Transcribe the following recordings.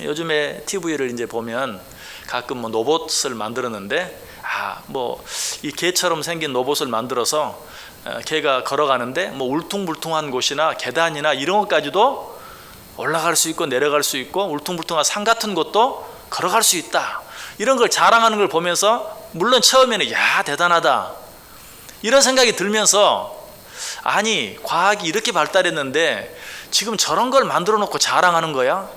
요즘에 TV를 이제 보면 가끔 뭐 로봇을 만들었는데 뭐 이 개처럼 생긴 로봇을 만들어서 개가 걸어가는데 뭐 울퉁불퉁한 곳이나 계단이나 이런 것까지도 올라갈 수 있고 내려갈 수 있고 울퉁불퉁한 산 같은 곳도 걸어갈 수 있다, 이런 걸 자랑하는 걸 보면서 물론 처음에는 야 대단하다 이런 생각이 들면서 아니 과학이 이렇게 발달했는데 지금 저런 걸 만들어 놓고 자랑하는 거야?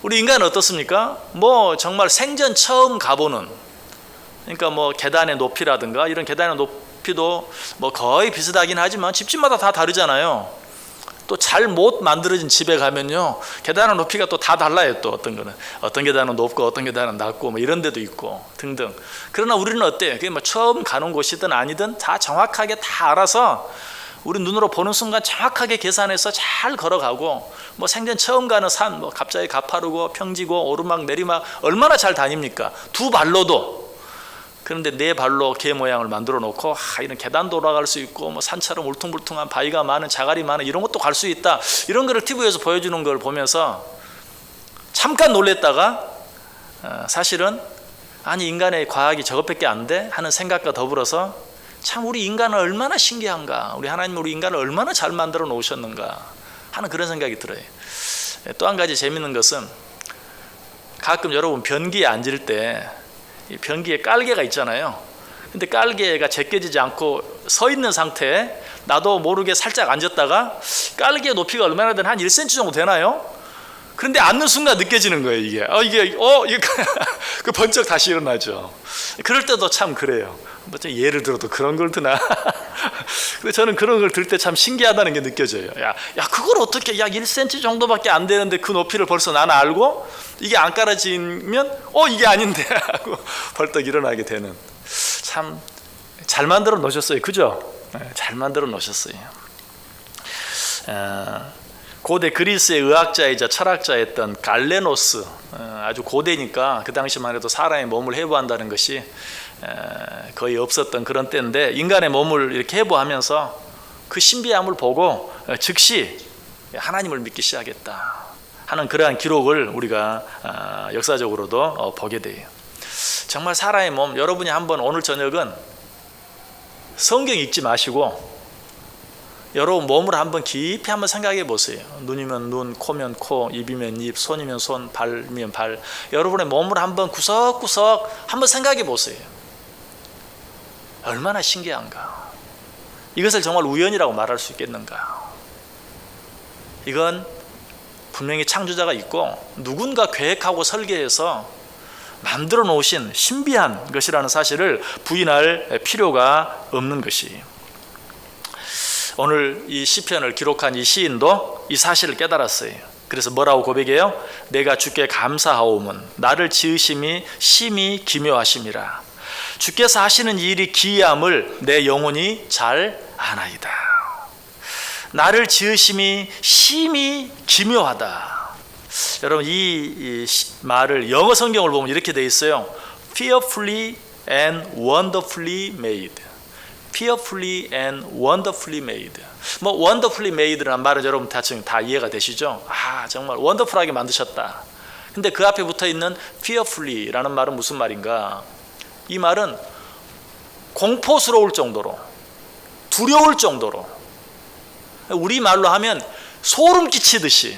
우리 인간은 어떻습니까? 뭐 정말 생전 처음 가보는, 그러니까 뭐 계단의 높이라든가 이런 계단의 높이도 뭐 거의 비슷하긴 하지만 집집마다 다 다르잖아요. 또 잘 못 만들어진 집에 가면요 계단의 높이가 또 다 달라요. 또 어떤 거는 어떤 계단은 높고 어떤 계단은 낮고 뭐 이런 데도 있고 등등. 그러나 우리는 어때요? 그게 뭐 처음 가는 곳이든 아니든 다 정확하게 다 알아서 우리 눈으로 보는 순간 정확하게 계산해서 잘 걸어가고, 뭐 생전 처음 가는 산 뭐 갑자기 가파르고 평지고 오르막 내리막 얼마나 잘 다닙니까? 두 발로도. 그런데 네 발로 개 모양을 만들어 놓고 이런 계단도 올라갈 수 있고 뭐 산처럼 울퉁불퉁한 바위가 많은 자갈이 많은 이런 것도 갈 수 있다, 이런 거를 TV에서 보여주는 걸 보면서 잠깐 놀랬다가 사실은 아니 인간의 과학이 저것밖에 안 돼? 하는 생각과 더불어서 참 우리 인간은 얼마나 신기한가, 우리 하나님 우리 인간을 얼마나 잘 만들어 놓으셨는가 하는 그런 생각이 들어요. 또 한 가지 재밌는 것은 가끔 여러분 변기에 앉을 때 이 변기에 깔개가 있잖아요. 근데 깔개가 제껴지지 않고 서 있는 상태에 나도 모르게 살짝 앉았다가 깔개 높이가 얼마나 되나 한 1cm 정도 되나요? 그런데 앉는 순간 느껴지는 거예요. 이게 그 번쩍 다시 일어나죠. 그럴 때도 참 그래요. 뭐 예를 들어도 그런 걸 드나? 근데 저는 그런 걸 들 때 참 신기하다는 게 느껴져요. 야 그걸 어떻게 약 1cm 정도밖에 안 되는데 그 높이를 벌써 나는 알고 이게 안 깔아지면 이게 아닌데 하고 벌떡 일어나게 되는, 참 잘 만들어 놓으셨어요. 그죠? 잘 만들어 놓으셨어요. 고대 그리스의 의학자이자 철학자였던 갈레노스, 아주 고대니까 그 당시만 해도 사람의 몸을 해부한다는 것이 거의 없었던 그런 때인데 인간의 몸을 이렇게 해부하면서 그 신비함을 보고 즉시 하나님을 믿기 시작했다 하는 그러한 기록을 우리가 역사적으로도 보게 돼요. 정말 사람의 몸, 여러분이 한번 오늘 저녁은 성경 읽지 마시고 여러분 몸을 한번 깊이 한번 생각해 보세요. 눈이면 눈, 코면 코, 입이면 입, 손이면 손, 발이면 발, 여러분의 몸을 한번 구석구석 한번 생각해 보세요. 얼마나 신기한가. 이것을 정말 우연이라고 말할 수 있겠는가. 이건 분명히 창조자가 있고 누군가 계획하고 설계해서 만들어 놓으신 신비한 것이라는 사실을 부인할 필요가 없는 것이에요. 오늘 이 시편을 기록한 이 시인도 이 사실을 깨달았어요. 그래서 뭐라고 고백해요? 내가 주께 감사하오면 나를 지으심이 심히 기묘하심이라. 주께서 하시는 일이 기이함을 내 영혼이 잘 아나이다. 나를 지으심이 심히 기묘하다. 여러분 이 말을 영어 성경을 보면 이렇게 돼 있어요. Fearfully and wonderfully made. Fearfully and wonderfully made. 뭐 wonderfully made라는 말은 여러분 다 이해가 되시죠? 정말 원더풀하게 만드셨다. 근데 그 앞에 붙어 있는 fearfully라는 말은 무슨 말인가? 이 말은 공포스러울 정도로, 두려울 정도로, 우리 말로 하면 소름 끼치듯이.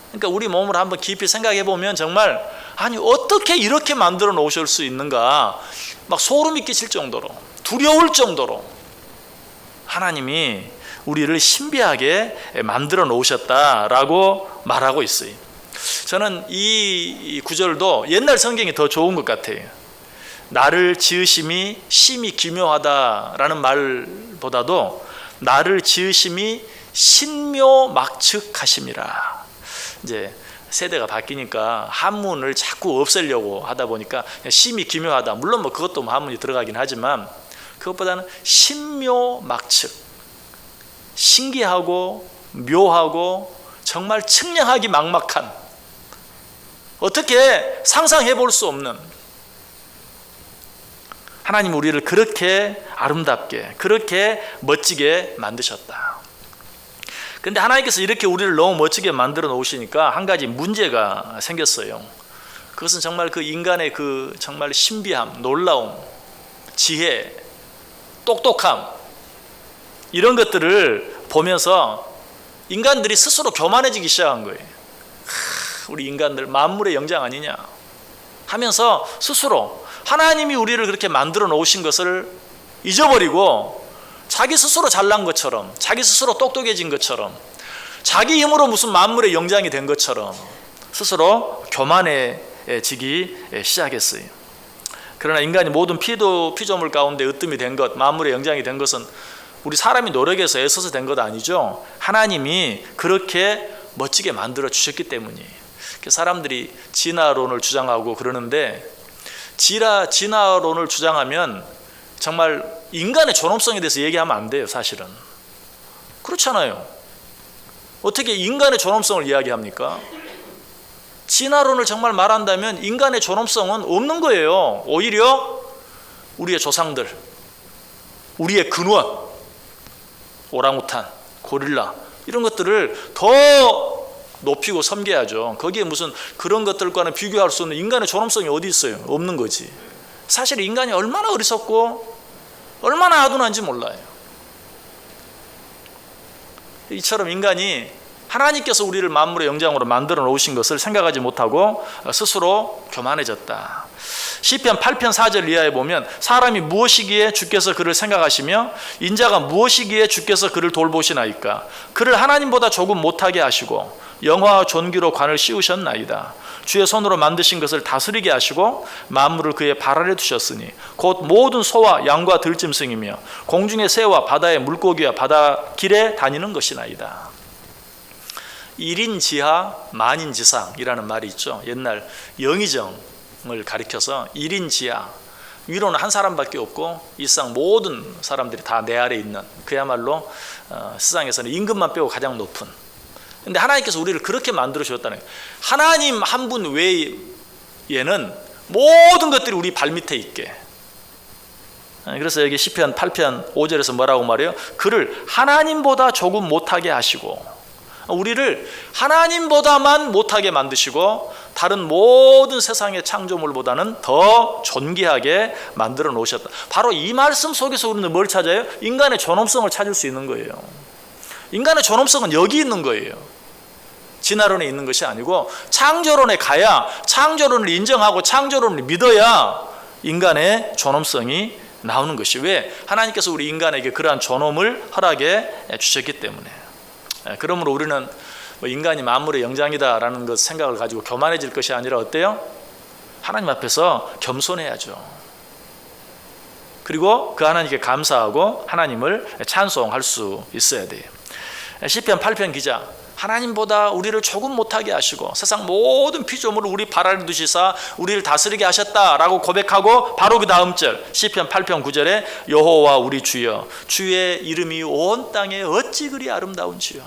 그러니까 우리 몸을 한번 깊이 생각해 보면 정말 아니 어떻게 이렇게 만들어 놓으실 수 있는가, 막 소름이 끼칠 정도로, 두려울 정도로 하나님이 우리를 신비하게 만들어 놓으셨다라고 말하고 있어요. 저는 이 구절도 옛날 성경이 더 좋은 것 같아요. 나를 지으심이 심히 기묘하다라는 말보다도 나를 지으심이 신묘막측하심이라. 이제 세대가 바뀌니까 한문을 자꾸 없애려고 하다 보니까 심히 기묘하다, 물론 뭐 그것도 한문이 들어가긴 하지만 그것보다는 신묘막측, 신기하고 묘하고 정말 측량하기 막막한, 어떻게 상상해 볼 수 없는, 하나님 우리를 그렇게 아름답게 그렇게 멋지게 만드셨다. 근데 하나님께서 이렇게 우리를 너무 멋지게 만들어 놓으시니까 한 가지 문제가 생겼어요. 그것은 정말 그 인간의 그 정말 신비함, 놀라움, 지혜, 똑똑함, 이런 것들을 보면서 인간들이 스스로 교만해지기 시작한 거예요. 우리 인간들 만물의 영장 아니냐 하면서 스스로 하나님이 우리를 그렇게 만들어 놓으신 것을 잊어버리고 자기 스스로 잘난 것처럼, 자기 스스로 똑똑해진 것처럼, 자기 힘으로 무슨 만물의 영장이 된 것처럼 스스로 교만해지기 시작했어요. 그러나 인간이 모든 피조물 가운데 으뜸이 된 것, 만물의 영장이 된 것은 우리 사람이 노력해서 애써서 된 것 아니죠. 하나님이 그렇게 멋지게 만들어 주셨기 때문이에요. 사람들이 진화론을 주장하고 그러는데, 진화론을 주장하면 정말 인간의 존엄성에 대해서 얘기하면 안 돼요. 사실은 그렇잖아요. 어떻게 인간의 존엄성을 이야기합니까? 진화론을 정말 말한다면 인간의 존엄성은 없는 거예요. 오히려 우리의 조상들, 우리의 근원, 오랑우탄, 고릴라, 이런 것들을 더 높이고 섬겨야죠. 거기에 무슨 그런 것들과는 비교할 수 없는 인간의 존엄성이 어디 있어요? 없는 거지. 사실 인간이 얼마나 어리석고 얼마나 아둔한지 몰라요. 이처럼 인간이 하나님께서 우리를 만물의 영장으로 만들어 놓으신 것을 생각하지 못하고 스스로 교만해졌다. 시편 8편 4절 이하에 보면 사람이 무엇이기에 주께서 그를 생각하시며 인자가 무엇이기에 주께서 그를 돌보시나이까. 그를 하나님보다 조금 못하게 하시고 영화와 존귀로 관을 씌우셨나이다. 주의 손으로 만드신 것을 다스리게 하시고 만물을 그의 발 아래 두셨으니 곧 모든 소와 양과 들짐승이며 공중의 새와 바다의 물고기와 바다 길에 다니는 것이나이다. 일인지하 만인지상이라는 말이 있죠. 옛날 영의정을 가리켜서 일인지하, 위로는 한 사람밖에 없고 이 세상 모든 사람들이 다 내 아래에 있는, 그야말로 세상에서는 임금만 빼고 가장 높은. 근데 하나님께서 우리를 그렇게 만들어 주셨다는 거예요. 하나님 한 분 외에는 모든 것들이 우리 발밑에 있게. 그래서 여기 시편 8편 5절에서 뭐라고 말해요? 그를 하나님보다 조금 못하게 하시고, 우리를 하나님보다만 못하게 만드시고 다른 모든 세상의 창조물보다는 더 존귀하게 만들어 놓으셨다. 바로 이 말씀 속에서 우리는 뭘 찾아요? 인간의 존엄성을 찾을 수 있는 거예요. 인간의 존엄성은 여기 있는 거예요. 진화론에 있는 것이 아니고 창조론에 가야, 창조론을 인정하고 창조론을 믿어야 인간의 존엄성이 나오는 것이. 왜? 하나님께서 우리 인간에게 그러한 존엄을 허락해 주셨기 때문에. 그러므로 우리는 인간이 만물의 영장이다라는 것 생각을 가지고 교만해질 것이 아니라 어때요? 하나님 앞에서 겸손해야죠. 그리고 그 하나님께 감사하고 하나님을 찬송할 수 있어야 돼요. 시편 8편 기자, 하나님보다 우리를 조금 못하게 하시고 세상 모든 피조물을 우리 발 아래 두시사 우리를 다스리게 하셨다라고 고백하고 바로 그 다음 절 시편 8편 9절에 여호와 우리 주여 주의 이름이 온 땅에 어찌 그리 아름다운지요.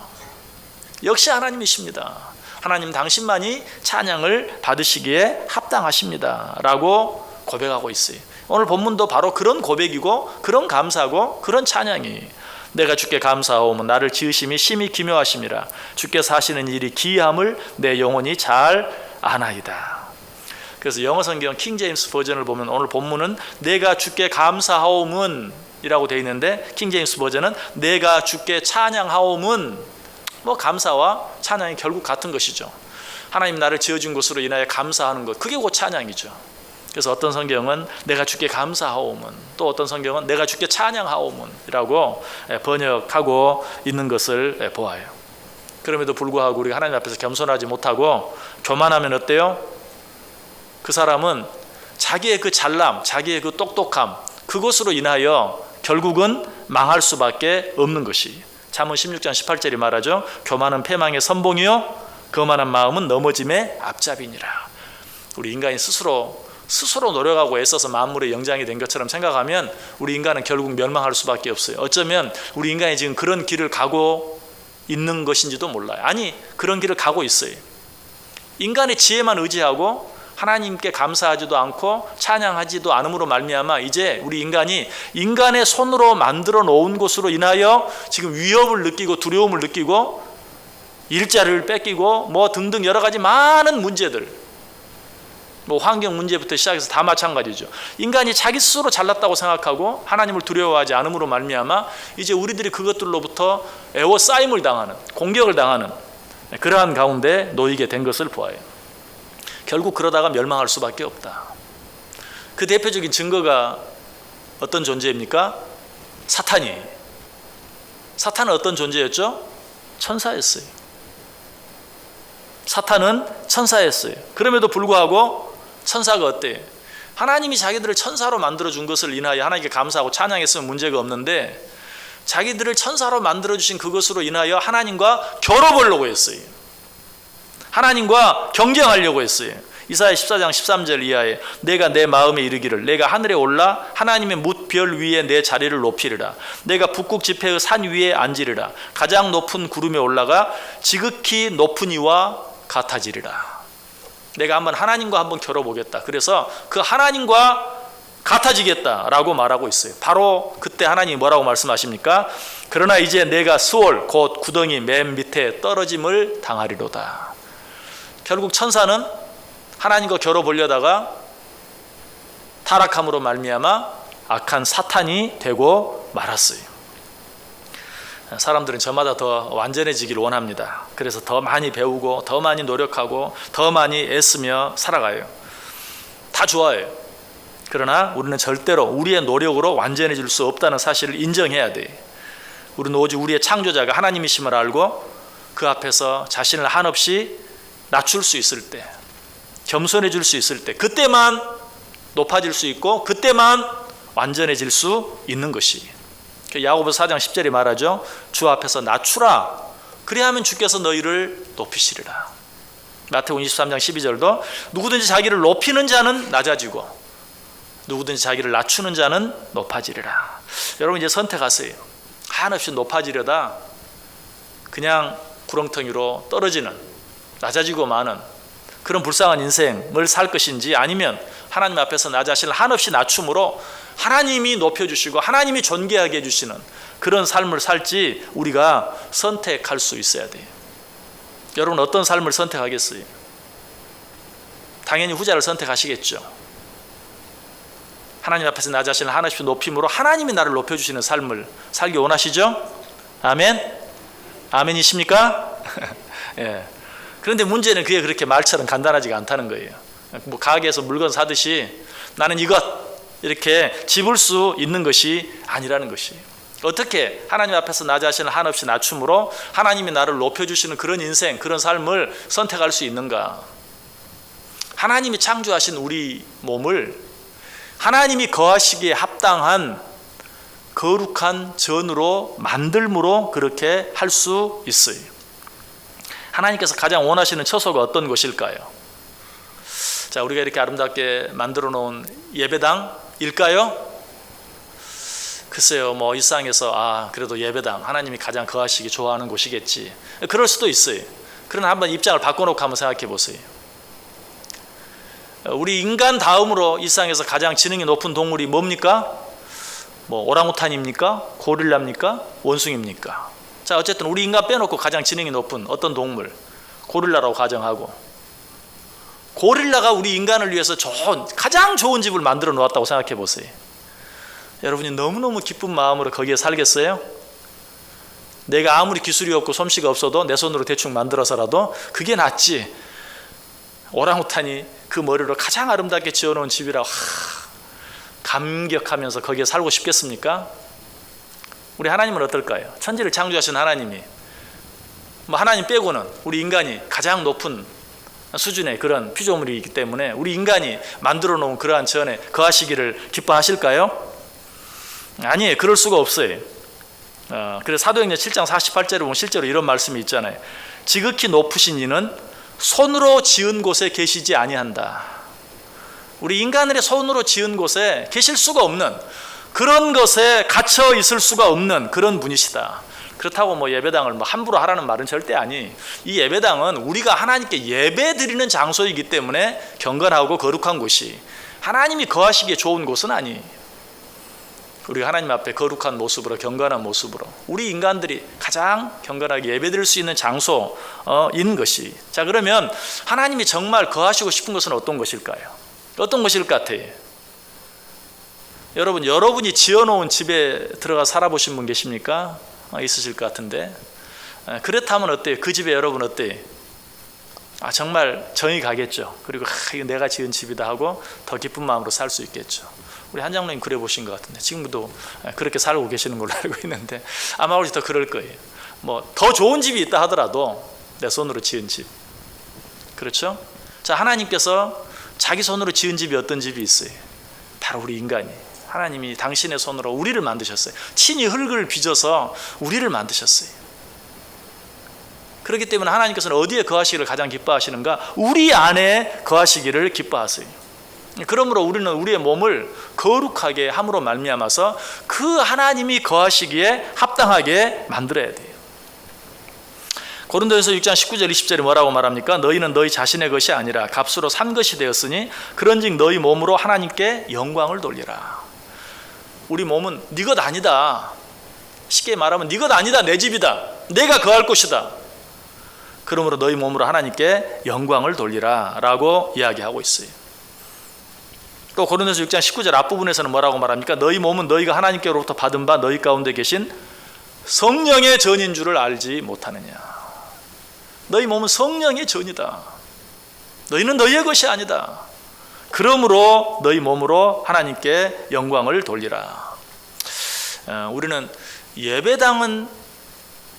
역시 하나님이십니다. 하나님 당신만이 찬양을 받으시기에 합당하십니다 라고 고백하고 있어요. 오늘 본문도 바로 그런 고백이고 그런 감사고 그런 찬양이, 내가 주께 감사하오며 나를 지으심이 심히 기묘하심이라. 주께서 하시는 일이 기이함을 내 영혼이 잘 아나이다. 그래서 영어 성경 킹 제임스 버전을 보면 오늘 본문은 내가 주께 감사하오문 이라고 되어 있는데 킹 제임스 버전은 내가 주께 찬양하오문. 뭐 감사와 찬양이 결국 같은 것이죠. 하나님 나를 지어준 것으로 인하여 감사하는 것, 그게 곧 찬양이죠. 그래서 어떤 성경은 내가 주께 감사하오문, 또 어떤 성경은 내가 주께 찬양하오문이라고 번역하고 있는 것을 보아요. 그럼에도 불구하고 우리가 하나님 앞에서 겸손하지 못하고 교만하면 어때요? 그 사람은 자기의 그 잘남, 자기의 그 똑똑함, 그것으로 인하여 결국은 망할 수밖에 없는 것이. 잠언 16장 18절이 말하죠. 교만은 패망의 선봉이요 거만한 마음은 넘어짐의 앞잡이니라. 우리 인간이 스스로 노력하고 애써서 만물의 영장이 된 것처럼 생각하면 우리 인간은 결국 멸망할 수밖에 없어요. 어쩌면 우리 인간이 지금 그런 길을 가고 있는 것인지도 몰라요. 아니, 그런 길을 가고 있어요. 인간의 지혜만 의지하고 하나님께 감사하지도 않고 찬양하지도 않음으로 말미암아 이제 우리 인간이 인간의 손으로 만들어 놓은 것으로 인하여 지금 위협을 느끼고 두려움을 느끼고 일자리를 뺏기고 뭐 등등 여러 가지 많은 문제들, 뭐 환경 문제부터 시작해서 다 마찬가지죠. 인간이 자기 스스로 잘났다고 생각하고 하나님을 두려워하지 않음으로 말미암아 이제 우리들이 그것들로부터 에워싸임을 당하는, 공격을 당하는 그러한 가운데 놓이게 된 것을 보아요. 결국 그러다가 멸망할 수밖에 없다. 그 대표적인 증거가 어떤 존재입니까? 사탄이. 사탄은 어떤 존재였죠? 천사였어요. 사탄은 천사였어요. 그럼에도 불구하고 천사가 어때요? 하나님이 자기들을 천사로 만들어준 것을 인하여 하나님께 감사하고 찬양했으면 문제가 없는데, 자기들을 천사로 만들어주신 그것으로 인하여 하나님과 겨뤄보려고 했어요. 하나님과 경쟁하려고 했어요. 이사야 14장 13절 이하에 내가 내 마음에 이르기를 내가 하늘에 올라 하나님의 뭇별 위에 내 자리를 높이리라. 내가 북극 지폐의 산 위에 앉으리라. 가장 높은 구름에 올라가 지극히 높은 이와 같아지리라. 내가 하나님과 한번 겨뤄보겠다. 그래서 그 하나님과 같아지겠다라고 말하고 있어요. 바로 그때 하나님이 뭐라고 말씀하십니까? 그러나 이제 내가 수월 곧 구덩이 맨 밑에 떨어짐을 당하리로다. 결국 천사는 하나님과 겨뤄보려다가 타락함으로 말미암아 악한 사탄이 되고 말았어요. 사람들은 저마다 더 완전해지기를 원합니다. 그래서 더 많이 배우고 더 많이 노력하고 더 많이 애쓰며 살아가요. 다 좋아요. 그러나 우리는 절대로 우리의 노력으로 완전해질 수 없다는 사실을 인정해야 돼요. 우리는 오직 우리의 창조자가 하나님이심을 알고 그 앞에서 자신을 한없이 낮출 수 있을 때, 겸손해질 수 있을 때, 그때만 높아질 수 있고 그때만 완전해질 수 있는 것이. 야고보서 4장 10절이 말하죠. 주 앞에서 낮추라. 그리하면 주께서 너희를 높이시리라. 마태복음 23장 12절도 누구든지 자기를 높이는 자는 낮아지고 누구든지 자기를 낮추는 자는 높아지리라. 여러분 이제 선택하세요. 한없이 높아지려다 그냥 구렁텅이로 떨어지는, 낮아지고 마는 그런 불쌍한 인생을 살 것인지, 아니면 하나님 앞에서 나 자신을 한없이 낮춤으로 하나님이 높여주시고 하나님이 존귀하게 해주시는 그런 삶을 살지 우리가 선택할 수 있어야 돼요. 여러분 어떤 삶을 선택하겠어요? 당연히 후자를 선택하시겠죠. 하나님 앞에서 나 자신을 한없이 높임으로 하나님이 나를 높여주시는 삶을 살기 원하시죠? 아멘? 아멘이십니까? 예. 그런데 문제는 그게 그렇게 말처럼 간단하지가 않다는 거예요. 뭐 가게에서 물건 사듯이 나는 이것 이렇게 집을 수 있는 것이 아니라는 것이에요. 어떻게 하나님 앞에서 나 자신을 한없이 낮춤으로 하나님이 나를 높여주시는 그런 인생, 그런 삶을 선택할 수 있는가? 하나님이 창조하신 우리 몸을 하나님이 거하시기에 합당한 거룩한 전으로 만들므로 그렇게 할 수 있어요. 하나님께서 가장 원하시는 처소가 어떤 곳일까요? 자, 우리가 이렇게 아름답게 만들어 놓은 예배당일까요? 글쎄요, 뭐 이 세상에서 그래도 예배당, 하나님이 가장 거하시기 좋아하는 곳이겠지. 그럴 수도 있어요. 그러나 한번 입장을 바꿔놓고 한번 생각해 보세요. 우리 인간 다음으로 이 세상에서 가장 지능이 높은 동물이 뭡니까? 뭐 오랑우탄입니까? 고릴라입니까? 원숭이입니까? 자, 어쨌든 우리 인간 빼놓고 가장 지능이 높은 어떤 동물, 고릴라라고 가정하고, 고릴라가 우리 인간을 위해서 가장 좋은 집을 만들어 놓았다고 생각해 보세요. 여러분이 너무너무 기쁜 마음으로 거기에 살겠어요? 내가 아무리 기술이 없고 솜씨가 없어도 내 손으로 대충 만들어서라도 그게 낫지, 오랑우탄이 그 머리로 가장 아름답게 지어놓은 집이라고 감격하면서 거기에 살고 싶겠습니까? 우리 하나님은 어떨까요? 천지를 창조하신 하나님이, 뭐 하나님 빼고는 우리 인간이 가장 높은 수준의 그런 피조물이기 때문에 우리 인간이 만들어 놓은 그러한 전에 거하시기를 기뻐하실까요? 아니에요. 그럴 수가 없어요. 그래서 사도행전 7장 48절에 보면 실제로 이런 말씀이 있잖아요. 지극히 높으신 이는 손으로 지은 곳에 계시지 아니한다. 우리 인간들의 손으로 지은 곳에 계실 수가 없는, 그런 것에 갇혀 있을 수가 없는 그런 분이시다. 그렇다고 뭐 예배당을 뭐 함부로 하라는 말은 절대 아니. 이 예배당은 우리가 하나님께 예배 드리는 장소이기 때문에 경건하고 거룩한 곳이, 하나님이 거하시기에 좋은 곳은 아니. 우리가 하나님 앞에 거룩한 모습으로, 경건한 모습으로, 우리 인간들이 가장 경건하게 예배드릴 수 있는 장소인 것이. 자, 그러면 하나님이 정말 거하시고 싶은 것은 어떤 것일까요? 어떤 것일 것 같아요? 여러분, 여러분이 지어놓은 집에 들어가 살아보신 분 계십니까? 있으실 것 같은데, 그렇다면 어때요? 그 집에 여러분 어때요? 정말 정이 가겠죠. 그리고 이거 내가 지은 집이다 하고 더 기쁜 마음으로 살 수 있겠죠. 우리 한 장로님 그래 보신 것 같은데, 지금도 그렇게 살고 계시는 걸로 알고 있는데 아마 우리 더 그럴 거예요. 뭐 더 좋은 집이 있다 하더라도 내 손으로 지은 집, 그렇죠? 자, 하나님께서 자기 손으로 지은 집이 어떤 집이 있어요? 바로 우리 인간이. 하나님이 당신의 손으로 우리를 만드셨어요. 친히 흙을 빚어서 우리를 만드셨어요. 그렇기 때문에 하나님께서는 어디에 거하시기를 가장 기뻐하시는가? 우리 안에 거하시기를 기뻐하세요. 그러므로 우리는 우리의 몸을 거룩하게 함으로 말미암아서 그 하나님이 거하시기에 합당하게 만들어야 돼요. 고린도전서 6장 19절 20절이 뭐라고 말합니까? 너희는 너희 자신의 것이 아니라 값으로 산 것이 되었으니 그런즉 너희 몸으로 하나님께 영광을 돌리라. 우리 몸은 네 것 아니다. 쉽게 말하면 네 것 아니다. 내 집이다. 내가 거할 곳이다. 그러므로 너희 몸으로 하나님께 영광을 돌리라 라고 이야기하고 있어요. 또 고린도서 6장 19절 앞부분에서는 뭐라고 말합니까? 너희 몸은 너희가 하나님께로부터 받은 바 너희 가운데 계신 성령의 전인 줄을 알지 못하느냐. 너희 몸은 성령의 전이다. 너희는 너희의 것이 아니다. 그러므로 너희 몸으로 하나님께 영광을 돌리라. 우리는 예배당은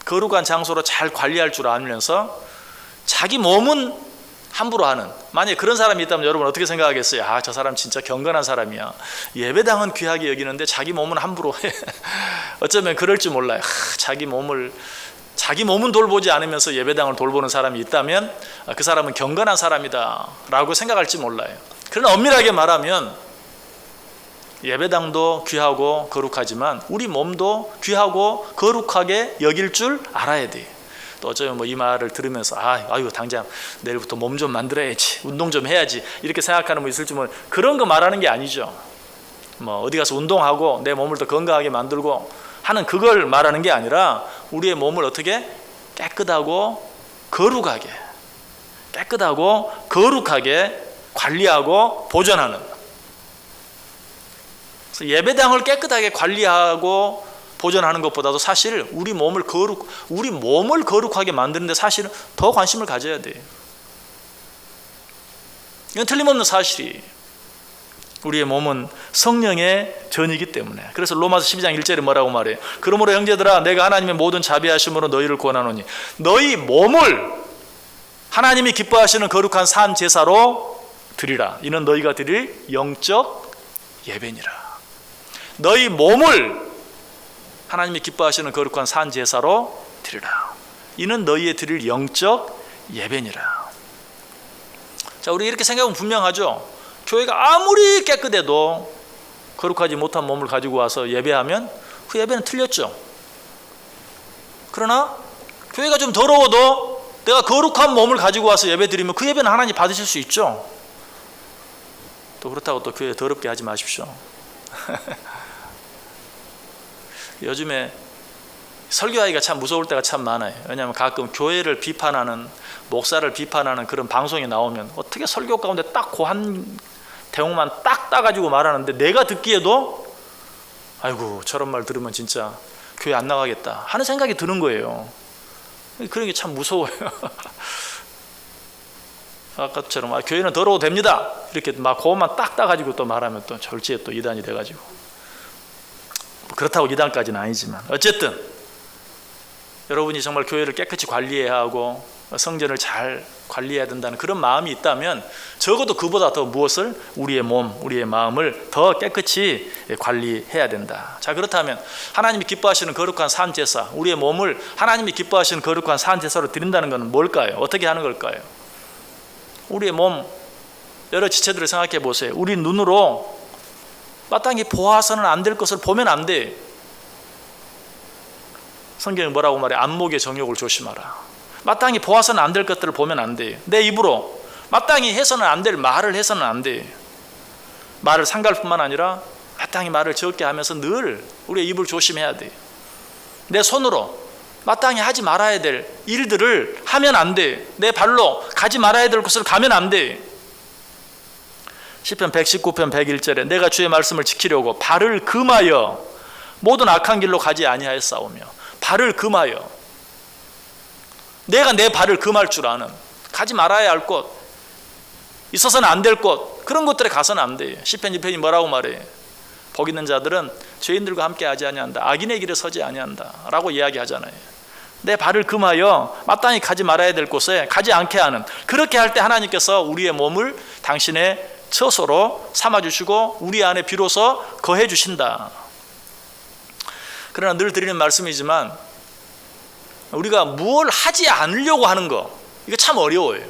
거룩한 장소로 잘 관리할 줄 알면서 자기 몸은 함부로 하는, 만약에 그런 사람이 있다면 여러분 어떻게 생각하겠어요? 저 사람 진짜 경건한 사람이야. 예배당은 귀하게 여기는데 자기 몸은 함부로 해. 어쩌면 그럴지 몰라요. 자기 몸은 돌보지 않으면서 예배당을 돌보는 사람이 있다면 그 사람은 경건한 사람이다 라고 생각할지 몰라요. 그러나 엄밀하게 말하면 예배당도 귀하고 거룩하지만 우리 몸도 귀하고 거룩하게 여길 줄 알아야 돼요. 또 어쩌면 이 말을 들으면서 아유 당장 내일부터 몸 좀 만들어야지, 운동 좀 해야지 이렇게 생각하는 분 있을지 모르겠어요. 그런 거 말하는 게 아니죠. 어디 가서 운동하고 내 몸을 더 건강하게 만들고 하는 그걸 말하는 게 아니라 우리의 몸을 어떻게 깨끗하고 거룩하게 관리하고 보존하는. 그래서 예배당을 깨끗하게 관리하고 보존하는 것보다도 사실 우리 몸을 거룩하게 만드는데 사실은 더 관심을 가져야 돼요. 이건 틀림없는 사실이. 우리의 몸은 성령의 전이기 때문에. 그래서 로마서 12장 1절에 뭐라고 말해요? 그러므로 형제들아 내가 하나님의 모든 자비하심으로 너희를 권하노니 너희 몸을 하나님이 기뻐하시는 거룩한 산 제사로 드리라. 이는 너희가 드릴 영적 예배니라. 너희 몸을 하나님이 기뻐하시는 거룩한 산 제사로 드리라. 이는 너희의 드릴 영적 예배니라. 자, 우리 이렇게 생각하면 분명하죠. 교회가 아무리 깨끗해도 거룩하지 못한 몸을 가지고 와서 예배하면 그 예배는 틀렸죠. 그러나 교회가 좀 더러워도 내가 거룩한 몸을 가지고 와서 예배 드리면 그 예배는 하나님 받으실 수 있죠. 또 그렇다고 또 교회 더럽게 하지 마십시오. 요즘에 설교하기가 참 무서울 때가 참 많아요. 왜냐하면 가끔 교회를 비판하는, 목사를 비판하는 그런 방송이 나오면 어떻게 설교 가운데 딱 그 한 대목만 딱 따가지고 말하는데 내가 듣기에도 아이고 저런 말 들으면 진짜 교회 안 나가겠다 하는 생각이 드는 거예요. 그런 게 참 무서워요. 아까처럼 교회는 더러워도 됩니다 이렇게 막 그것만 딱 따가지고 또 말하면 또 절지에 또 이단이 돼가지고, 그렇다고 이단까지는 아니지만 어쨌든 여러분이 정말 교회를 깨끗이 관리해야 하고 성전을 잘 관리해야 된다는 그런 마음이 있다면 적어도 그보다 더 무엇을 우리의 몸, 우리의 마음을 더 깨끗이 관리해야 된다. 자, 그렇다면 하나님이 기뻐하시는 거룩한 산 제사, 우리의 몸을 하나님이 기뻐하시는 거룩한 산 제사로 드린다는 것은 뭘까요? 어떻게 하는 걸까요? 우리의 몸 여러 지체들을 생각해 보세요. 우리 눈으로 마땅히 보아서는 안 될 것을 보면 안 돼. 성경이 뭐라고 말해? 안목의 정욕을 조심하라. 마땅히 보아서는 안 될 것들을 보면 안 돼. 내 입으로 마땅히 해서는 안 될 말을 해서는 안 돼. 말을 삼갈 뿐만 아니라 마땅히 말을 적게 하면서 늘 우리의 입을 조심해야 돼요. 내 손으로 마땅히 하지 말아야 될 일들을 하면 안 돼. 내 발로 가지 말아야 될 곳을 가면 안 돼. 시편 119편 101절에 내가 주의 말씀을 지키려고 발을 금하여 모든 악한 길로 가지 아니하였사오며, 발을 금하여, 내가 내 발을 금할 줄 아는, 가지 말아야 할 곳, 있어서는 안 될 곳, 그런 곳들에 가서는 안 돼요. 시편 2편이 뭐라고 말해요? 복 있는 자들은 죄인들과 함께 하지 아니한다, 악인의 길에 서지 아니한다 라고 이야기하잖아요. 내 발을 금하여 마땅히 가지 말아야 될 곳에 가지 않게 하는, 그렇게 할 때 하나님께서 우리의 몸을 당신의 처소로 삼아주시고 우리 안에 비로소 거해 주신다. 그러나 늘 드리는 말씀이지만 우리가 뭘 하지 않으려고 하는 거, 이거 참 어려워요.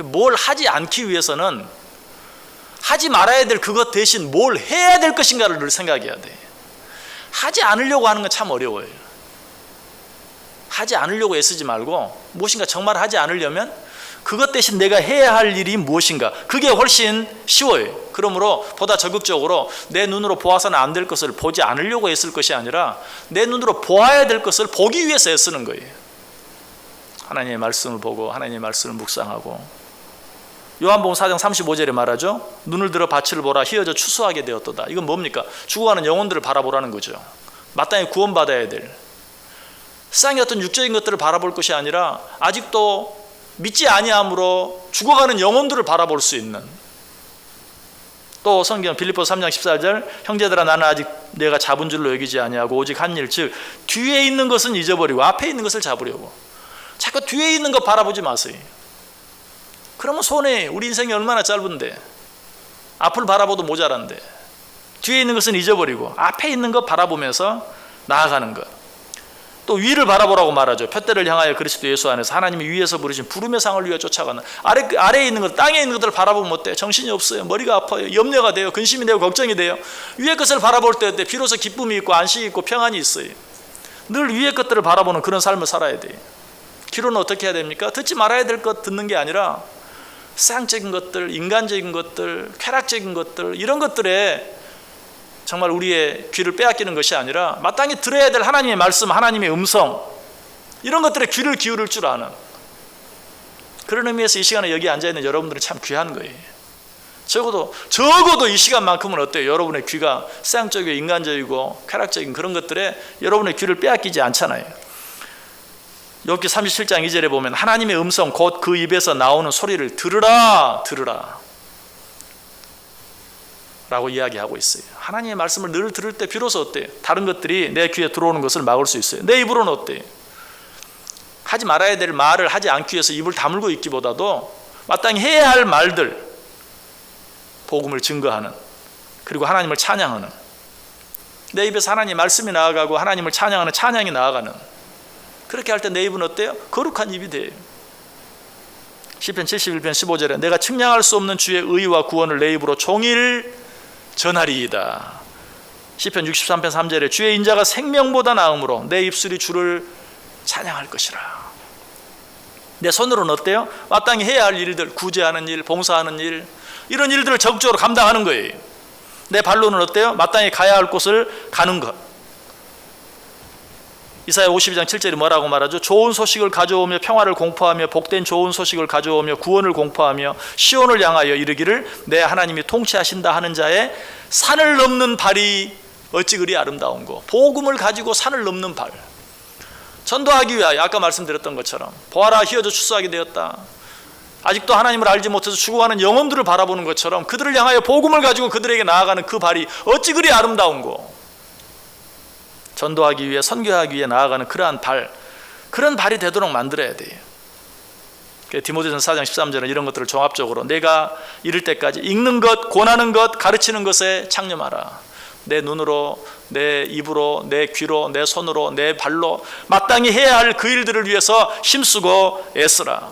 뭘 하지 않기 위해서는 하지 말아야 될 그것 대신 뭘 해야 될 것인가를 늘 생각해야 돼. 하지 않으려고 하는 건 참 어려워요. 하지 않으려고 애쓰지 말고 무엇인가 정말 하지 않으려면 그것 대신 내가 해야 할 일이 무엇인가, 그게 훨씬 쉬워요. 그러므로 보다 적극적으로 내 눈으로 보아서는 안 될 것을 보지 않으려고 애쓸 것이 아니라 내 눈으로 보아야 될 것을 보기 위해서 애쓰는 거예요. 하나님의 말씀을 보고 하나님의 말씀을 묵상하고, 요한복음 4장 35절에 말하죠. 눈을 들어 밭을 보라, 희어져 추수하게 되었도다. 이건 뭡니까? 죽어가는 영혼들을 바라보라는 거죠. 마땅히 구원받아야 될 세상의 어떤 육적인 것들을 바라볼 것이 아니라 아직도 믿지 아니함으로 죽어가는 영혼들을 바라볼 수 있는, 또 성경 빌립보서 3장 14절 형제들아 나는 아직 내가 잡은 줄로 여기지 아니하고 오직 한 일, 즉 뒤에 있는 것은 잊어버리고 앞에 있는 것을 잡으려고. 자꾸 뒤에 있는 것 바라보지 마세요. 그러면 손에, 우리 인생이 얼마나 짧은데, 앞을 바라보도 모자란데, 뒤에 있는 것은 잊어버리고 앞에 있는 것 바라보면서 나아가는 것. 또 위를 바라보라고 말하죠. 푯대를 향하여 그리스도 예수 안에서 하나님이 위에서 부르신 부름의 상을 위해 쫓아가는, 아래에 있는 것, 땅에 있는 것들을 바라보면 어때요? 정신이 없어요. 머리가 아파요. 염려가 돼요. 근심이 되고 걱정이 돼요. 위의 것을 바라볼 때 비로소 기쁨이 있고 안식이 있고 평안이 있어요. 늘 위의 것들을 바라보는 그런 삶을 살아야 돼요. 기도는 어떻게 해야 됩니까? 듣지 말아야 될 것 듣는 게 아니라 세상적인 것들, 인간적인 것들, 쾌락적인 것들, 이런 것들에 정말 우리의 귀를 빼앗기는 것이 아니라 마땅히 들어야 될 하나님의 말씀, 하나님의 음성, 이런 것들에 귀를 기울일 줄 아는, 그런 의미에서 이 시간에 여기 앉아있는 여러분들은 참 귀한 거예요. 적어도 이 시간만큼은 어때요? 여러분의 귀가 세상적이고 인간적이고 쾌락적인 그런 것들에 여러분의 귀를 빼앗기지 않잖아요. 욥기 37장 2절에 보면 하나님의 음성 곧 그 입에서 나오는 소리를 들으라 라고 이야기하고 있어요. 하나님의 말씀을 늘 들을 때 비로소 어때요? 다른 것들이 내 귀에 들어오는 것을 막을 수 있어요. 내 입으로는 어때요? 하지 말아야 될 말을 하지 않기 위해서 입을 다물고 있기보다도 마땅히 해야 할 말들, 복음을 증거하는, 그리고 하나님을 찬양하는, 내 입에서 하나님의 말씀이 나아가고 하나님을 찬양하는 찬양이 나아가는, 그렇게 할 때 내 입은 어때요? 거룩한 입이 돼요. 시편 71편 15절에 내가 측량할 수 없는 주의 의와 구원을 내 입으로 종일 전하리이다. 시편 63편 3절에 주의 인자가 생명보다 나음으로 내 입술이 주를 찬양할 것이라. 내 손으로는 어때요? 마땅히 해야 할 일들, 구제하는 일, 봉사하는 일, 이런 일들을 적극적으로 감당하는 거예요. 내 발로는 어때요? 마땅히 가야 할 곳을 가는 것. 이사야 52장 7절이 뭐라고 말하죠? 좋은 소식을 가져오며 평화를 공포하며 복된 좋은 소식을 가져오며 구원을 공포하며 시온을 향하여 이르기를 내 하나님이 통치하신다 하는 자의 산을 넘는 발이 어찌 그리 아름다운고. 복음을 가지고 산을 넘는 발, 전도하기 위하여 아까 말씀드렸던 것처럼 보아라 희어져 추수하게 되었다. 아직도 하나님을 알지 못해서 죽어가는 영혼들을 바라보는 것처럼 그들을 향하여 복음을 가지고 그들에게 나아가는 그 발이 어찌 그리 아름다운고. 전도하기 위해, 선교하기 위해 나아가는 그러한 발, 그런 발이 되도록 만들어야 돼요. 디모데전서 4장 13절은 이런 것들을 종합적으로 내가 이를 때까지 읽는 것, 권하는 것, 가르치는 것에 창념하라. 내 눈으로, 내 입으로, 내 귀로, 내 손으로, 내 발로 마땅히 해야 할 그 일들을 위해서 힘쓰고 애쓰라.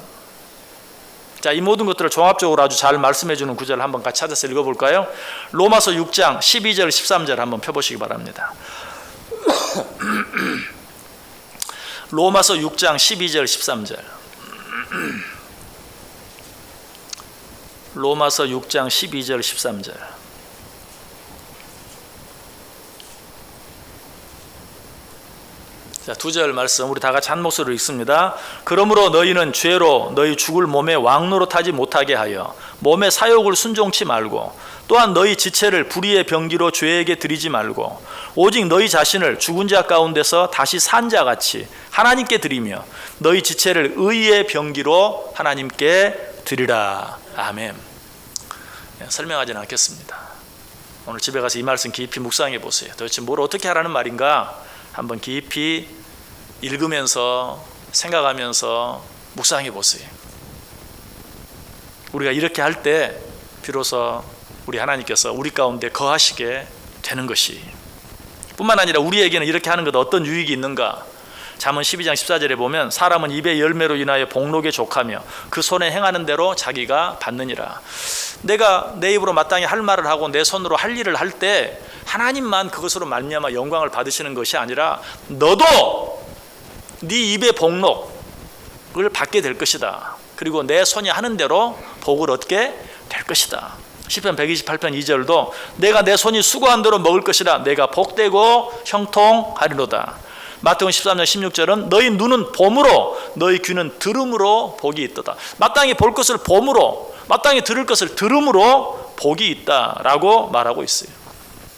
자, 이 모든 것들을 종합적으로 아주 잘 말씀해 주는 구절을 한번 같이 찾아서 읽어볼까요? 로마서 6장 12절 13절 한번 펴보시기 바랍니다. 로마서 6장 12절 13절. 로마서 6장 12절 13절. 자, 2절 말씀 우리 다 같이 한 목소리로 읽습니다. 그러므로 너희는 죄로 너희 죽을 몸에 왕노릇하지 못하게 하여 몸의 사욕을 순종치 말고 또한 너희 지체를 불의의 병기로 죄에게 드리지 말고 오직 너희 자신을 죽은 자 가운데서 다시 산 자같이 하나님께 드리며 너희 지체를 의의 병기로 하나님께 드리라. 아멘. 설명하지는 않겠습니다. 오늘 집에 가서 이 말씀 깊이 묵상해 보세요. 도대체 뭘 어떻게 하라는 말인가 한번 깊이 읽으면서 생각하면서 묵상해 보세요. 우리가 이렇게 할 때 비로소 우리 하나님께서 우리 가운데 거하시게 되는 것이 뿐만 아니라 우리에게는 이렇게 하는 것 어떤 유익이 있는가. 잠언 12장 14절에 보면 사람은 입의 열매로 인하여 복록에 족하며 그 손에 행하는 대로 자기가 받느니라. 내가 내 입으로 마땅히 할 말을 하고 내 손으로 할 일을 할 때 하나님만 그것으로 말미암아 영광을 받으시는 것이 아니라 너도 네 입의 복록을 받게 될 것이다. 그리고 내 손이 하는 대로 복을 얻게 될 것이다. 시편 128편 2절도 내가 내 손이 수고한 대로 먹을 것이라 내가 복되고 형통하리로다. 마태복음 13장 16절은 너희 눈은 봄으로 너희 귀는 들음으로 복이 있도다. 마땅히 볼 것을 봄으로 마땅히 들을 것을 들음으로 복이 있다라고 말하고 있어요.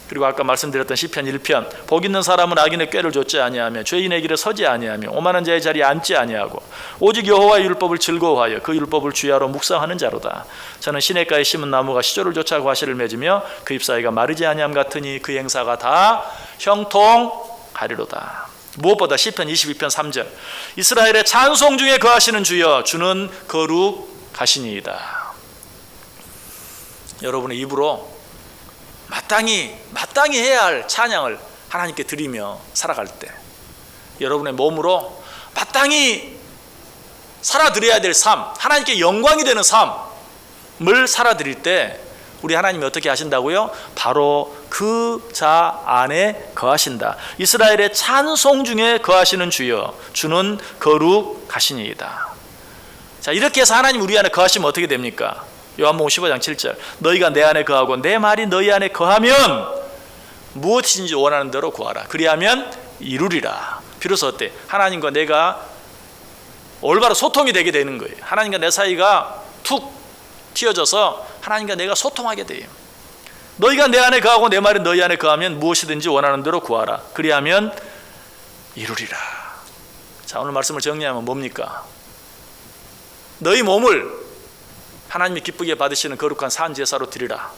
그리고 아까 말씀드렸던 시편 1편 복 있는 사람은 악인의 꾀를 좇지 아니하며 죄인의 길에 서지 아니하며 오만한 자의 자리에 앉지 아니하고 오직 여호와의 율법을 즐거워하여 그 율법을 주야로 묵상하는 자로다. 저는 시냇가에 심은 나무가 시조를 쫓아 과실을 맺으며 그 잎사귀가 마르지 아니함 같으니 그 행사가 다 형통하리로다. 무엇보다 시편 22편 3절 이스라엘의 찬송 중에 거하시는 주여 주는 거룩하시니이다. 여러분의 입으로 마땅히 해야 할 찬양을 하나님께 드리며 살아갈 때 여러분의 몸으로 마땅히 살아드려야 될 삶, 하나님께 영광이 되는 삶을 살아드릴 때 우리 하나님이 어떻게 하신다고요? 바로 그 자 안에 거하신다. 이스라엘의 찬송 중에 거하시는 주여 주는 거룩하시니이다. 자, 이렇게 해서 하나님 우리 안에 거하시면 어떻게 됩니까? 요한복음 15장 7절 너희가 내 안에 거하고 내 말이 너희 안에 거하면 무엇이든지 원하는 대로 구하라. 그리하면 이루리라. 비로소 어때? 하나님과 내가 올바로 소통이 되게 되는 거예요. 하나님과 내 사이가 툭 튀어져서 하나님과 내가 소통하게 돼요. 너희가 내 안에 거하고 내 말이 너희 안에 거하면 무엇이든지 원하는 대로 구하라. 그리하면 이루리라. 자, 오늘 말씀을 정리하면 뭡니까? 너희 몸을 하나님이 기쁘게 받으시는 거룩한 산제사로 드리라.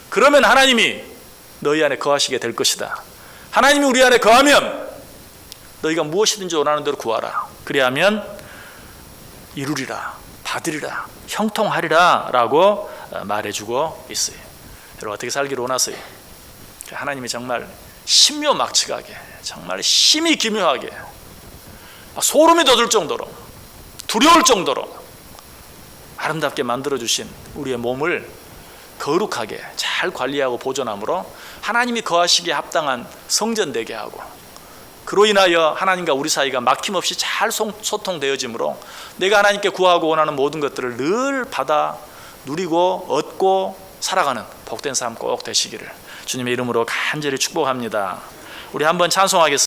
그러면 하나님이 너희 안에 거하시게 될 것이다. 하나님이 우리 안에 거하면 너희가 무엇이든지 원하는 대로 구하라. 그리하면 이루리라, 받으리라, 형통하리라 라고 말해주고 있어요. 여러분 어떻게 살기를 원하세요? 하나님이 정말 신묘막측하게 정말 심히 기묘하게 소름이 돋을 정도로 두려울 정도로 아름답게 만들어주신 우리의 몸을 거룩하게 잘 관리하고 보존함으로 하나님이 거하시기에 합당한 성전 되게 하고 그로 인하여 하나님과 우리 사이가 막힘없이 잘 소통되어지므로 내가 하나님께 구하고 원하는 모든 것들을 늘 받아 누리고 얻고 살아가는 복된 삶 꼭 되시기를 주님의 이름으로 간절히 축복합니다. 우리 한번 찬송하겠습니다.